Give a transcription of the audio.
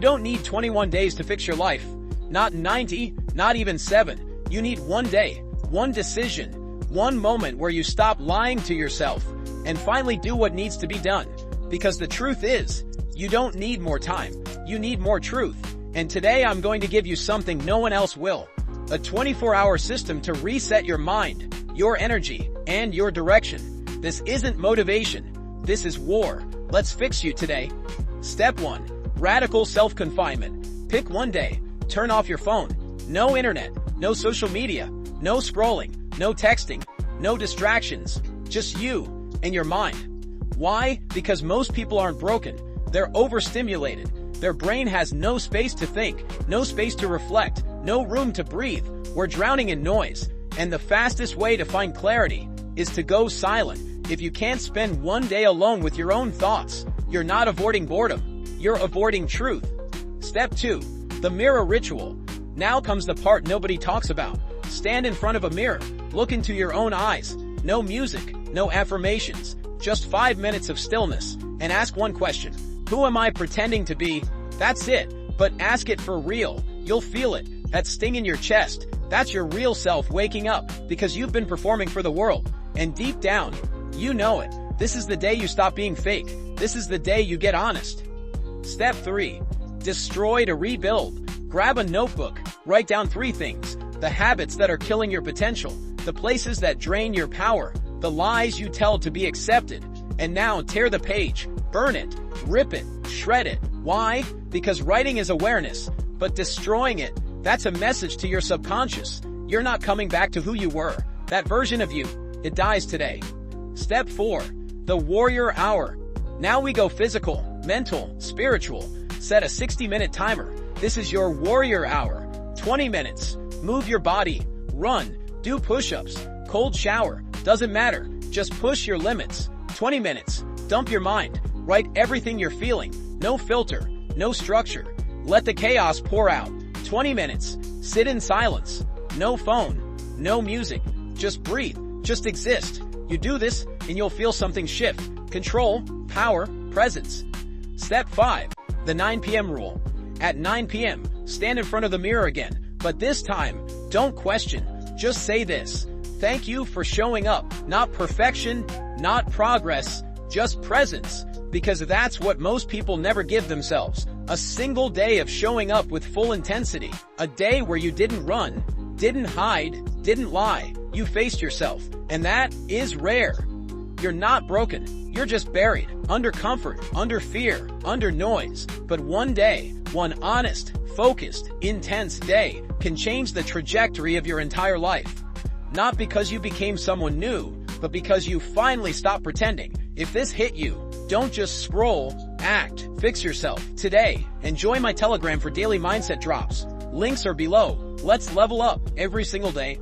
don't need 21 days to fix your life. Not 90, not even 7. You need one day, one decision, one moment where you stop lying to yourself and finally do what needs to be done. Because the truth is, you don't need more time. You need more truth. And today I'm going to give you something no one else will. A 24-hour system to reset your mind, your energy, and your direction. This isn't motivation. This is war. Let's fix you today. Step 1. Radical self-confinement. Pick one day. Turn off your phone. No internet. No social media. No scrolling. No texting. No distractions. Just you and your mind. Why? Because most people aren't broken. They're overstimulated. Their brain has no space to think, no space to reflect, no room to breathe. We're drowning in noise. And the fastest way to find clarity is to go silent. If you can't spend one day alone with your own thoughts, you're not avoiding boredom. You're avoiding truth. Step 2. The mirror ritual. Now comes the part nobody talks about. Stand in front of a mirror. Look into your own eyes. No music, no affirmations. Just 5 minutes of stillness. And ask one question. Who am I pretending to be? That's it. But ask it for real. You'll feel it. That sting in your chest. That's your real self waking up because you've been performing for the world. And deep down, you know it. This is the day you stop being fake. This is the day you get honest. Step 3. Destroy to rebuild. Grab a notebook. Write down 3 things. The habits that are killing your potential. The places that drain your power. The lies you tell to be accepted. And now tear the page. Burn it. Rip it. Shred it. Why? Because writing is awareness. But destroying it, that's a message to your subconscious. You're not coming back to who you were. That version of you, it dies today. Step 4. The warrior hour. Now we go physical, mental, spiritual. Set a 60-minute timer. This is your warrior hour. 20 minutes. Move your body. Run. Do push-ups. Cold shower. Doesn't matter. Just push your limits. 20 minutes. Dump your mind. Write everything you're feeling. No filter. No structure. Let the chaos pour out. 20 minutes. Sit in silence. No phone. No music. Just breathe. Just exist. You do this and you'll feel something shift. Control, power, presence. Step 5. The 9 p.m. rule. At 9 p.m., stand in front of the mirror again. But this time, don't question. Just say this. Thank you for showing up. Not perfection, not progress, just presence. Because that's what most people never give themselves. A single day of showing up with full intensity. A day where you didn't run, didn't hide, didn't lie. You faced yourself. And that is rare. You're not broken. You're just buried. Under comfort, under fear, under noise. But one day, one honest, focused, intense day can change the trajectory of your entire life. Not because you became someone new, but because you finally stopped pretending. If this hit you, don't just scroll, act, fix yourself. Today, enjoy my Telegram for daily mindset drops. Links are below. Let's level up every single day.